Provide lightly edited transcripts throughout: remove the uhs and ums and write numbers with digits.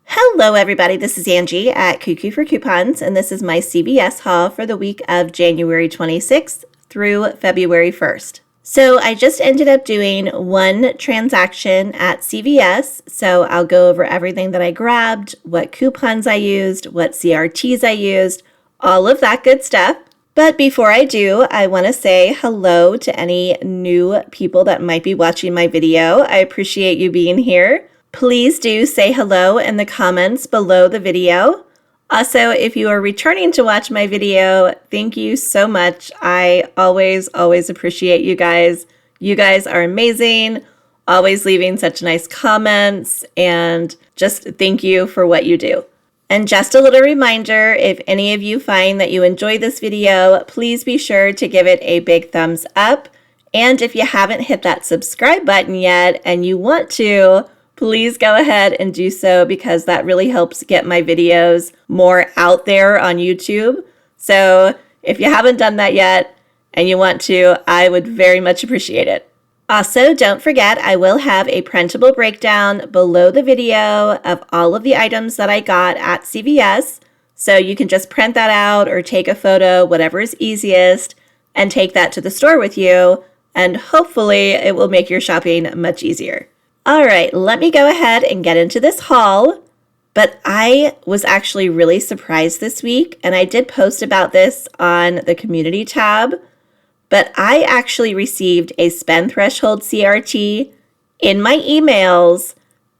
Hello everybody, this is Angie at Cuckoo for Coupons, and this is my CVS haul for the week of January 26th through February 1st. So I just ended up doing one transaction at CVS, so I'll go over everything that I grabbed, what coupons I used, what CRTs I used, all of that good stuff. But before I do, I want to say hello to any new people that might be watching my video. I appreciate you being here. Please do say hello in the comments below the video. Also, if you are returning to watch my video, thank you so much. I always appreciate you guys. You guys are amazing, always leaving such nice comments, and just thank you for what you do. And just a little reminder, if any of you find that you enjoy this video, please be sure to give it a big thumbs up. And if you haven't hit that subscribe button yet and you want to, please go ahead and do so because that really helps get my videos more out there on YouTube. So if you haven't done that yet and you want to, I would very much appreciate it. Also, don't forget, I will have a printable breakdown below the video of all of the items that I got at CVS. So you can just print that out or take a photo, whatever is easiest, and take that to the store with you. And hopefully it will make your shopping much easier. All right, let me go ahead and get into this haul. But I was actually really surprised this week, and I did post about this on the community tab. But I actually received a spend threshold CRT in my emails,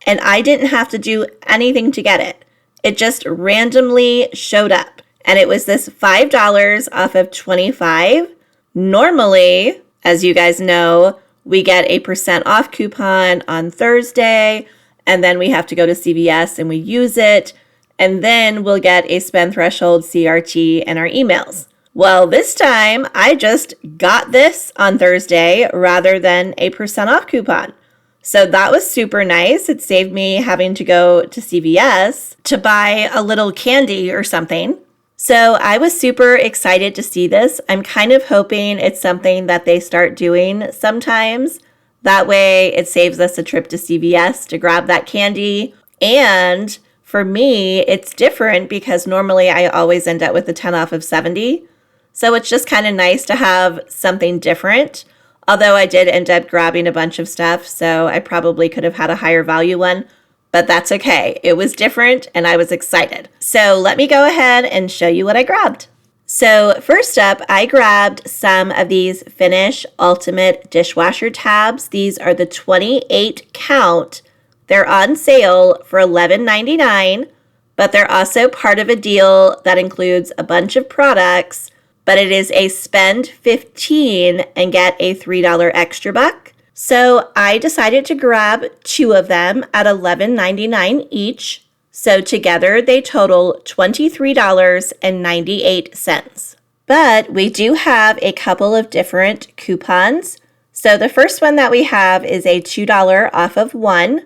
and I didn't have to do anything to get it. It just randomly showed up, and it was this $5 off of $25. Normally, as you guys know, we get a % off coupon on Thursday, and then we have to go to CVS and we use it, and then we'll get a spend threshold CRT in our emails. Well, this time I just got this on Thursday rather than a % off coupon. So that was super nice. It saved me having to go to CVS to buy a little candy or something. So I was super excited to see this. I'm kind of hoping it's something that they start doing sometimes. That way it saves us a trip to CVS to grab that candy. And for me, it's different because normally I always end up with a 10 off of 70. So it's just kind of nice to have something different. Although I did end up grabbing a bunch of stuff, so I probably could have had a higher value one. But that's okay. It was different and I was excited. So let me go ahead and show you what I grabbed. So first up, I grabbed some of these Finish Ultimate Dishwasher tabs. These are the 28 count. They're on sale for $11.99, but they're also part of a deal that includes a bunch of products, but it is a spend $15 and get a $3 extra buck. So I decided to grab 2 of them at $11.99 each. So together they total $23.98. But we do have a couple of different coupons. So the first one that we have is a $2 off of 1.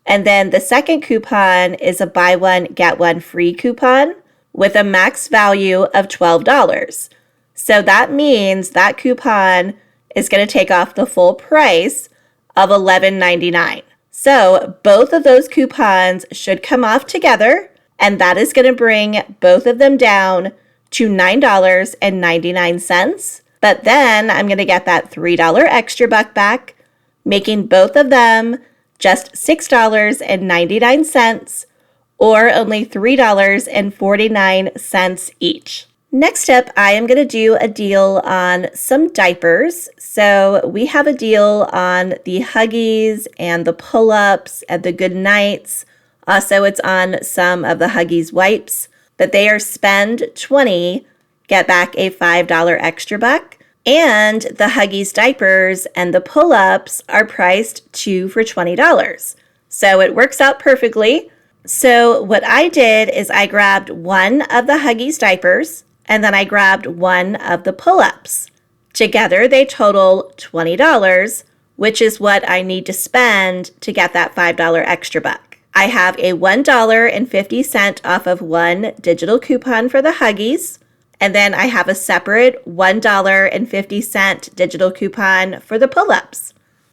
And then the second coupon is a buy one, get one free coupon with a max value of $12. So that means that coupon is going to take off the full price of $11.99. So both of those coupons should come off together, and that is going to bring both of them down to $9.99. But then I'm going to get that $3 extra buck back, making both of them just $6.99 or only $3.49 each. Next up, I am going to do a deal on some diapers. So we have a deal on the Huggies and the pull-ups and the Good Nights. Also, it's on some of the Huggies wipes, but they are spend $20, get back a $5 extra buck. And the Huggies diapers and the pull-ups are priced 2 for $20. So it works out perfectly. So what I did is I grabbed one of the Huggies diapers, and then I grabbed one of the pull-ups. Together, they total $20, which is what I need to spend to get that $5 extra buck. I have a $1.50 off of 1 digital coupon for the Huggies, and then I have a separate $1.50 digital coupon for the pull-ups.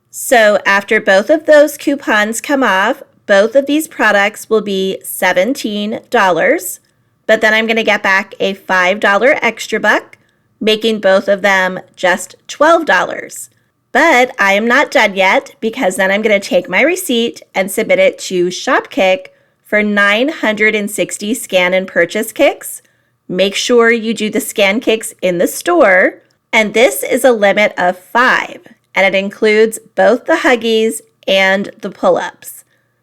So after both of those coupons come off, both of these products will be $17, but then I'm going to get back a $5 extra buck, making both of them just $12. But I am not done yet, because then I'm going to take my receipt and submit it to Shopkick for 960 scan and purchase kicks. Make sure you do the scan kicks in the store, and this is a limit of 5, and it includes both the Huggies and the pull-ups.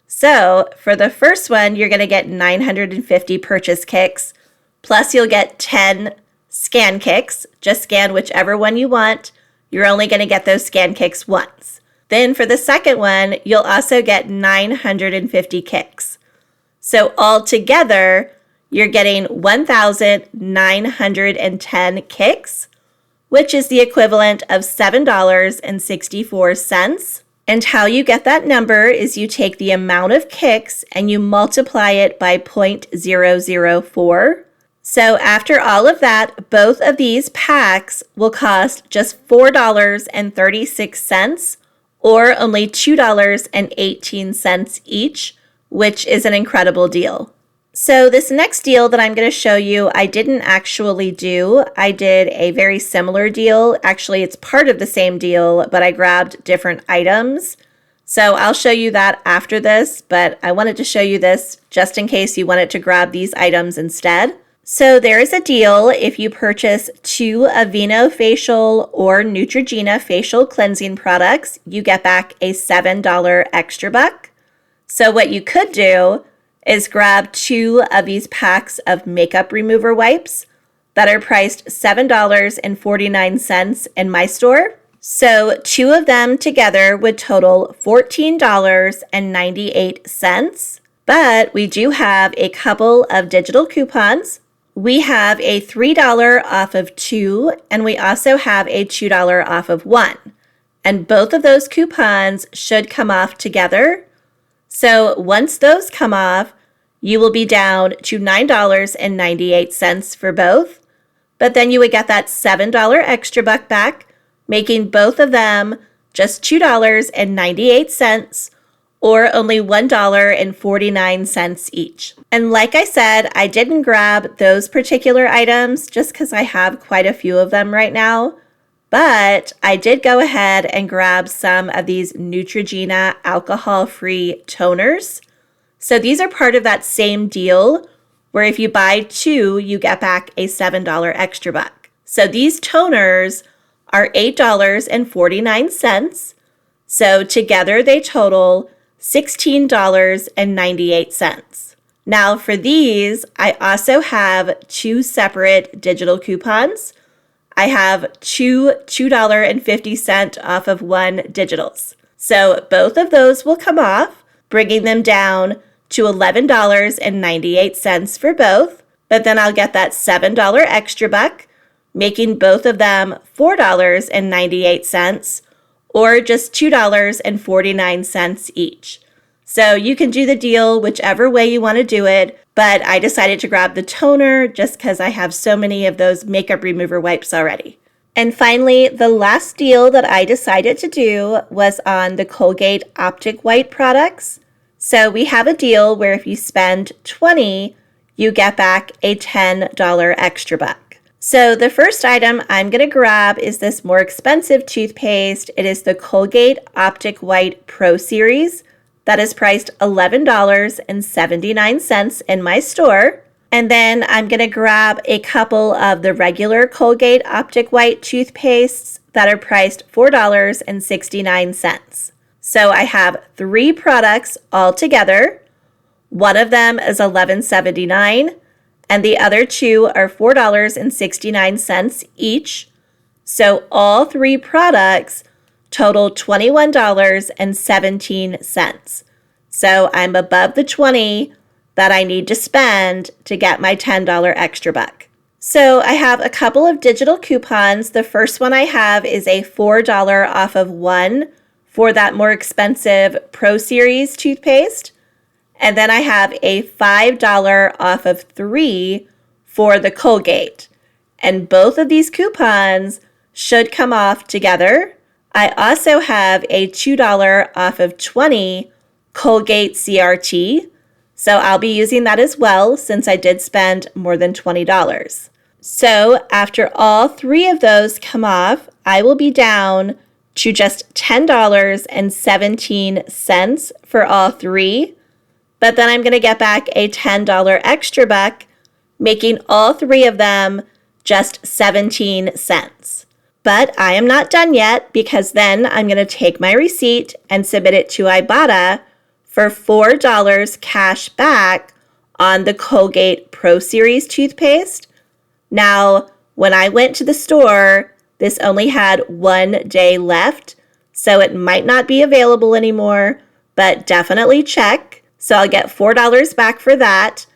So for the first one, you're going to get 950 purchase kicks, plus you'll get 10 scan kicks. Just scan whichever one you want. You're only going to get those scan kicks once. Then for the second one, you'll also get 950 kicks. So altogether, you're getting 1,910 kicks, which is the equivalent of $7.64. And how you get that number is you take the amount of kicks and you multiply it by 0.004. So after all of that, both of these packs will cost just $4.36, or only $2.18 each, which is an incredible deal. So this next deal that I'm going to show you, I didn't actually do. I did a very similar deal. Actually, it's part of the same deal, but I grabbed different items. So I'll show you that after this, but I wanted to show you this just in case you wanted to grab these items instead. So there is a deal if you purchase 2 Aveeno facial or Neutrogena facial cleansing products, you get back a $7 extra buck. So what you could do is grab 2 of these packs of makeup remover wipes that are priced $7.49 in my store. So 2 of them together would total $14.98. But we do have a couple of digital coupons. We have a $3 off of 2, and we also have a $2 off of 1. And both of those coupons should come off together. So once those come off, you will be down to $9.98 for both. But then you would get that $7 extra buck back, making both of them just $2.98, or only $1.49 each. And like I said, I didn't grab those particular items just because I have quite a few of them right now. But I did go ahead and grab some of these Neutrogena alcohol-free toners. So these are part of that same deal where if you buy 2, you get back a $7 extra buck. So these toners are $8.49. So together they total $16.98. Now for these, I also have 2 separate digital coupons. I have 2 $2.50 off of 1 digitals. So both of those will come off, bringing them down to $11.98 for both. But then I'll get that $7 extra buck, making both of them $4.98, or just $2.49 each. So you can do the deal whichever way you want to do it, but I decided to grab the toner just because I have so many of those makeup remover wipes already. And finally, the last deal that I decided to do was on the Colgate Optic White products. So we have a deal where if you spend $20, you get back a $10 extra buck. So the first item I'm going to grab is this more expensive toothpaste. It is the Colgate Optic White Pro Series. That is priced $11.79 in my store. And then I'm going to grab a couple of the regular Colgate Optic White toothpastes that are priced $4.69. So I have 3 products all together. One of them is $11.79, and the other 2 are $4.69 each. So all 3 products total $21.17. So I'm above the $20 that I need to spend to get my $10 extra buck. So I have a couple of digital coupons. The first one I have is a $4 off of 1 for that more expensive Pro Series toothpaste. And then I have a $5 off of 3 for the Colgate. And both of these coupons should come off together. I also have a $2 off of 20 Colgate CRT, so I'll be using that as well since I did spend more than $20. So after all three of those come off, I will be down to just $10.17 for all three, but then I'm going to get back a $10 extra buck, making all three of them just 17 cents. But I am not done yet because then I'm going to take my receipt and submit it to Ibotta for $4 cash back on the Colgate Pro Series toothpaste. Now, when I went to the store, this only had 1 day left, so it might not be available anymore, but definitely check. So I'll get $4 back for that.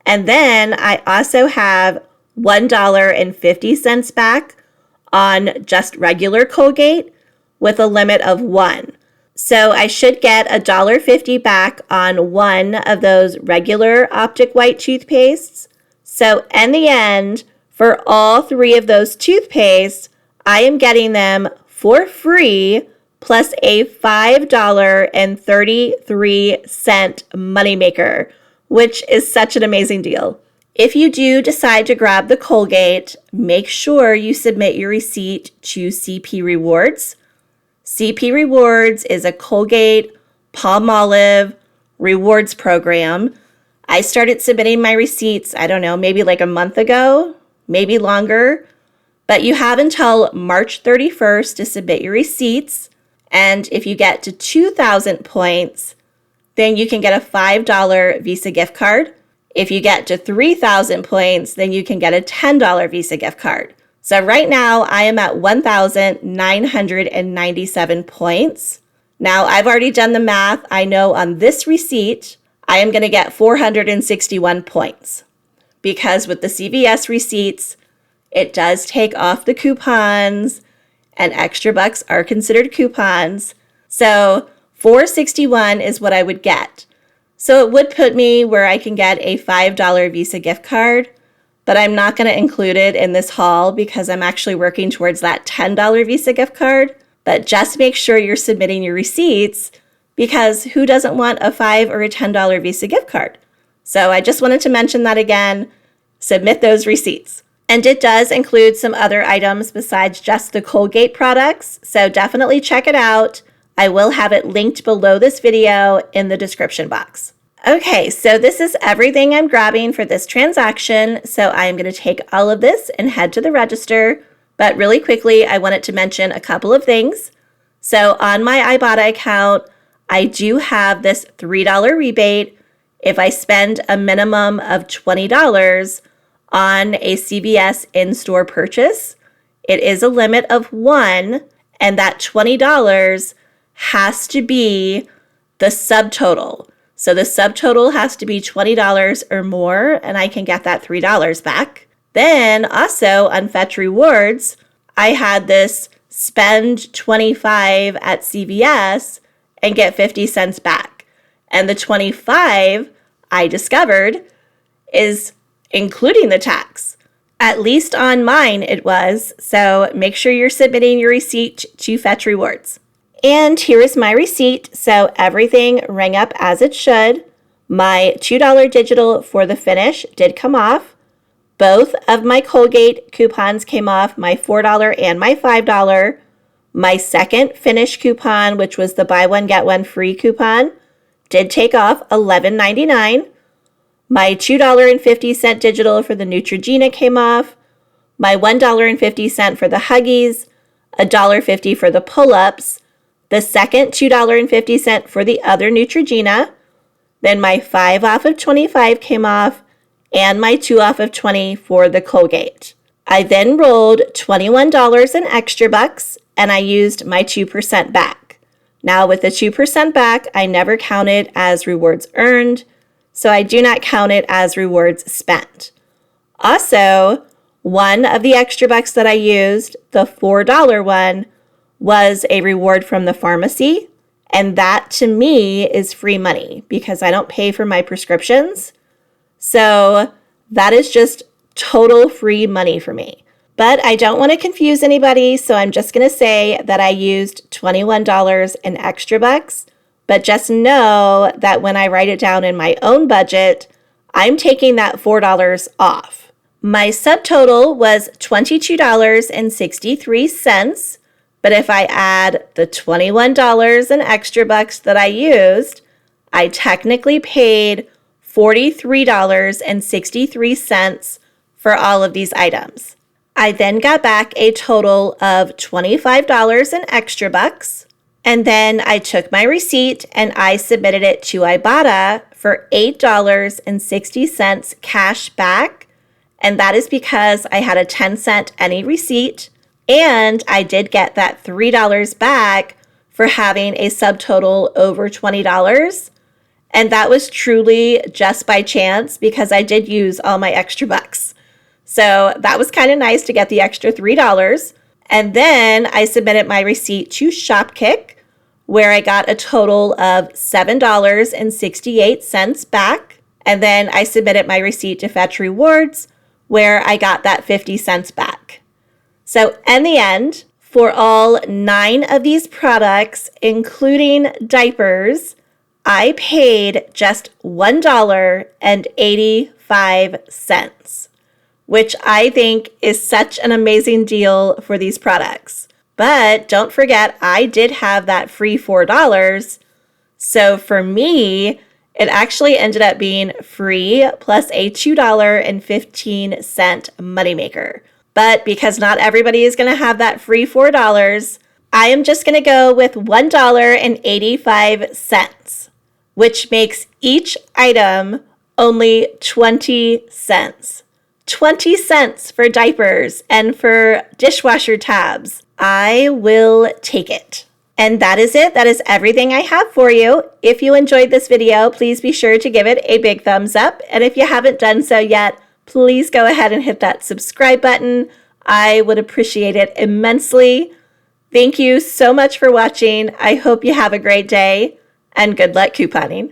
And then I also have $1.50 back on just regular Colgate with a limit of 1. So I should get $1.50 back on one of those regular Optic White toothpastes. So in the end, for all three of those toothpastes, I am getting them for free plus a $5.33 moneymaker, which is such an amazing deal. If you do decide to grab the Colgate, make sure you submit your receipt to CP Rewards. CP Rewards is a Colgate Palmolive rewards program. I started submitting my receipts, I don't know, maybe like a month ago, maybe longer. But you have until March 31st to submit your receipts. And if you get to 2,000 points, then you can get a $5 Visa gift card. If you get to 3,000 points, then you can get a $10 Visa gift card. So right now, I am at 1,997 points. Now, I've already done the math. I know on this receipt, I am going to get 461 points. Because with the CVS receipts, it does take off the coupons, and extra bucks are considered coupons. So 461 is what I would get. So it would put me where I can get a $5 Visa gift card, but I'm not going to include it in this haul because I'm actually working towards that $10 Visa gift card. But just make sure you're submitting your receipts because who doesn't want a $5 or a $10 Visa gift card? So I just wanted to mention that again. Submit those receipts. And it does include some other items besides just the Colgate products, so definitely check it out. I will have it linked below this video in the description box. Okay, so this is everything I'm grabbing for this transaction, so I am going to take all of this and head to the register. But really quickly, I wanted to mention a couple of things. So on my Ibotta account, I do have this $3 rebate if I spend a minimum of $20 on a CVS in-store purchase. It is a limit of 1, and that $20 has to be the subtotal. So the subtotal has to be $20 or more, and I can get that $3 back. Then also on Fetch Rewards, I had this spend 25 at CVS and get 50 cents back. And the 25 I discovered is including the tax. At least on mine it was, so make sure you're submitting your receipt to Fetch Rewards. And here is my receipt, so everything rang up as it should. My $2 digital for the finish did come off. Both of my Colgate coupons came off, my $4 and my $5. My second finish coupon, which was the buy one, get one free coupon, did take off $11.99. My $2.50 digital for the Neutrogena came off. My $1.50 for the Huggies, $1.50 for the pull-ups, the second $2.50 for the other Neutrogena, then my 5 off of 25 came off, and my 2 off of 20 for the Colgate. I then rolled $21 in extra bucks, and I used my 2% back. Now with the 2% back, I never count it as rewards earned, so I do not count it as rewards spent. Also, one of the extra bucks that I used, the $4 one, was a reward from the pharmacy, and that to me is free money because I don't pay for my prescriptions. So that is just total free money for me. But I don't want to confuse anybody, so I'm just going to say that I used $21 in extra bucks. But just know that when I write it down in my own budget, I'm taking that $4 off. My subtotal was $22.63, but if I add the $21 in extra bucks that I used, I technically paid $43.63 for all of these items. I then got back a total of $25 in extra bucks, and then I took my receipt and I submitted it to Ibotta for $8.60 cash back, and that is because I had a 10-cent any receipt, and I did get that $3 back for having a subtotal over $20. And that was truly just by chance because I did use all my extra bucks. So that was kind of nice to get the extra $3. And then I submitted my receipt to Shopkick, where I got a total of $7.68 back. And then I submitted my receipt to Fetch Rewards, where I got that 50 cents back. So in the end, for all 9 of these products, including diapers, I paid just $1.85, which I think is such an amazing deal for these products. But don't forget, I did have that free $4. So for me, it actually ended up being free plus a $2.15 moneymaker. But because not everybody is going to have that free $4, I am just going to go with $1.85, which makes each item only 20 cents. 20 cents for diapers and for dishwasher tabs. I will take it. And that is it. That is everything I have for you. If you enjoyed this video, please be sure to give it a big thumbs up. And if you haven't done so yet, please go ahead and hit that subscribe button. I would appreciate it immensely. Thank you so much for watching. I hope you have a great day and good luck couponing.